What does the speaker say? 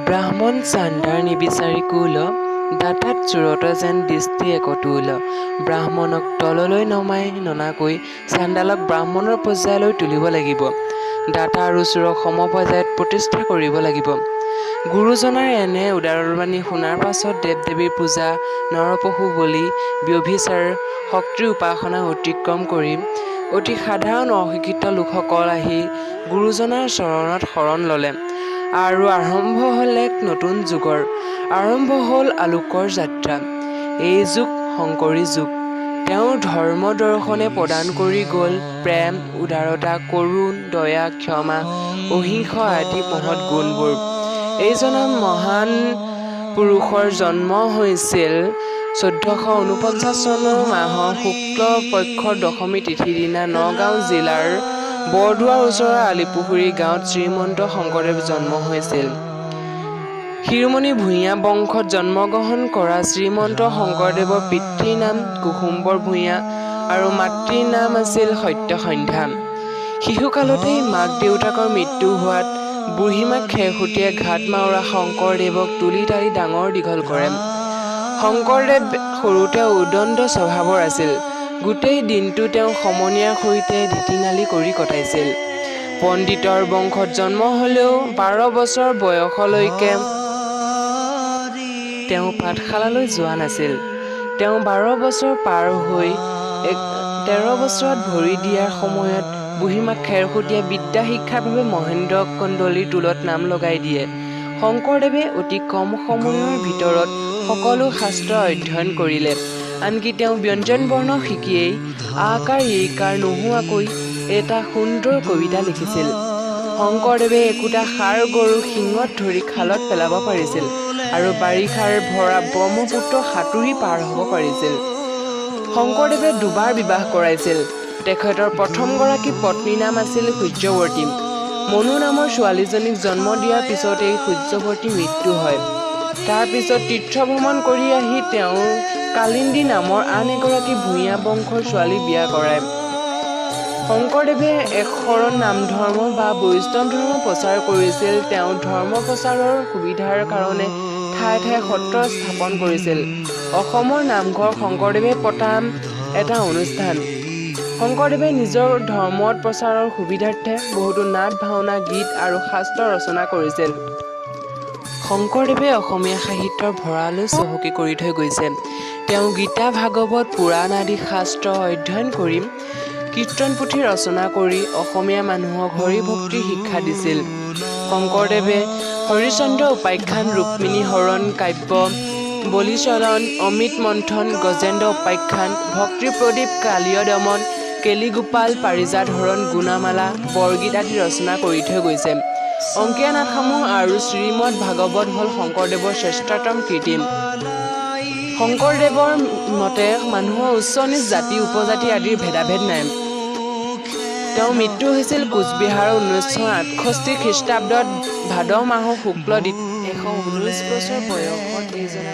ব্ৰাহ্মণ চাণ্ডাৰ নিবিচাৰি কুল দাঁতাত চোৰত যেন দৃষ্টি একতুল ব্ৰাহ্মণক তললৈ নমাই ননাকৈ চাণ্ডালক ব্ৰাহ্মণৰ পৰ্যায়লৈ তুলিব লাগিব। দাতা আৰু চোৰক সম পৰ্যায়ত প্ৰতিষ্ঠা কৰিব লাগিব। গুৰুজনাৰ এনে উদাৰবাণী শুনাৰ পাছত দেৱ দেৱীৰ পূজা নৰপশু বলি ব্যভিচাৰ শক্তিৰ উপাসনা অতিক্ৰম কৰি অতি সাধাৰণ অশিক্ষিত লোকসকল আহি গুৰুজনাৰ চৰণত শৰণ ল'লে আৰু আৰম্ভ হ'ল এক নতুন যুগৰ। আৰম্ভ হ'ল আলোকৰ যাত্ৰা। এই যুগ শংকৰী যুগ। তেওঁ ধৰ্ম দৰ্শনে প্ৰদান কৰি গ'ল প্ৰেম, উদাৰতা, কৰুণ, দয়া, ক্ষমা, অহিংসা আদি মহৎ গুণবোৰ। এইজন মহান পুৰুষৰ জন্ম হৈছিল ১৪৪৯ চনৰ মাহৰ শুক্ল পক্ষৰ দশমী তিথিৰ দিনা নগাঁও জিলাৰ বৰদোৱাৰ ওচৰৰ আলিপুখুৰী গাঁৱত শ্ৰীমন্ত শংকৰদেৱ জন্ম হৈছিল। শিৰোমণি ভূঞা বংশত জন্মগ্ৰহণ কৰা শ্ৰীমন্ত শংকৰদেৱৰ পিতৃৰ নাম কুসুম্বৰ ভূঞা আৰু মাতৃৰ নাম আছিল সত্যসন্ধ্যা। শিশুকালতেই মাক দেউতাকৰ মৃত্যু হোৱাত বুঢ়ীমাক খেৰসুতীয়ে ঘাট মাউৰা শংকৰদেৱক তুলি তালি ডাঙৰ দীঘল কৰে। শংকৰদেৱ সৰুতে উদণ্ড স্বভাৱৰ আছিল। গোটেই দিনটো তেওঁ সমনীয়াৰ সৈতে ঢিটিঙালি কৰি কটাইছিল। পণ্ডিতৰ বংশত জন্ম হ'লেও ১২ বছৰ বয়সলৈকে তেওঁ পাঠশালালৈ যোৱা নাছিল। তেওঁ ১২ বছৰ পাৰ হৈ ১৩ বছৰত ভৰি দিয়াৰ সময়ত বুঢ়ীমাক খেৰসুতীয়ে বিদ্যা শিক্ষাৰ বাবে মহেন্দ্ৰ কন্দলীৰ টোলত নাম লগাই দিয়ে। শংকৰদেৱে অতি কম সময়ৰ ভিতৰত সকলো শাস্ত্ৰ অধ্যয়ন কৰিলে। আনকি তেওঁ ব্যঞ্জন বৰ্ণ শিকিয়েই আকাৰ ইকাৰ নোহোৱাকৈ এটা সুন্দৰ কবিতা লিখিছিল। শংকৰদেৱে একোটা ষাঁড় গৰু শিঙত ধৰি খালত পেলাব পাৰিছিল আৰু বাৰিষাৰ ভৰা ব্ৰহ্মপুত্ৰ সাঁতুৰি পাৰ হ'ব পাৰিছিল। শংকৰদেৱে দুবাৰ বিবাহ কৰাইছিল। তেখেতৰ প্ৰথমগৰাকী পত্নীৰ নাম আছিল সূৰ্যৱতী। মনু নামৰ ছোৱালীজনীক জন্ম দিয়াৰ পিছতেই সূৰ্যৱতীৰ মৃত্যু হয়। তাৰ পিছত তীৰ্থ ভ্ৰমণ কৰি আহি তেওঁ কালিন্দী নামৰ আন এগৰাকী ভূঞা বংশৰ ছোৱালী বিয়া কৰায়। শংকৰদেৱে এক শৰণ নাম ধৰ্ম বা বৈষ্ণৱ ধৰ্ম প্ৰচাৰ কৰিছিল। তেওঁ ধৰ্ম প্ৰচাৰৰ সুবিধাৰ কাৰণে ঠায়ে ঠায়ে সত্ৰ স্থাপন কৰিছিল। অসমৰ নামঘৰ শংকৰদেৱে পতা এটা অনুষ্ঠান। শংকৰদেৱে নিজৰ ধৰ্মৰ প্ৰচাৰৰ সুবিধাৰ্থে বহুতো নাট ভাওনা গীত আৰু শাস্ত্ৰ ৰচনা কৰিছিল। শংকৰদেৱে অসমীয়া সাহিত্যৰ ভঁৰালো চহকী কৰি থৈ গৈছে। তেওঁ গীতা ভাগৱত পুৰাণ আদি শাস্ত্ৰ অধ্যয়ন কৰি কীৰ্তন পুথি ৰচনা কৰি অসমীয়া মানুহক হৰি ভক্তিৰ শিক্ষা দিছিল। শংকৰদেৱে হৰিচন্দ্ৰ উপাখ্যান, ৰুক্মিণী হৰণ কাব্য, বলিচলন, অমৃত মন্থন, গজেন্দ্ৰ উপাখ্যান, ভক্তিৰ প্ৰদীপ, কালীয় দমন, কেলিগোপাল, পাৰিজাত হৰণ, গুণমালা, বৰগীত আদি ৰচনা কৰি থৈ গৈছে। অংকীয়া নাটসমূহ আৰু শ্ৰীমদ ভাগৱত হ'ল শংকৰদেৱৰ শ্ৰেষ্ঠতম কৃতি। শংকৰদেৱৰ মতে মানুহৰ উচ্চ নিচ জাতি উপজাতি আদিৰ ভেদাভেদ নাই। তেওঁৰ মৃত্যু হৈছিল কোচবিহাৰৰ ১৯৬৮ খ্ৰীষ্টাব্দত ভাদ মাহৰ শুক্ল ১১৯ বছৰ বয়সত। এইজনা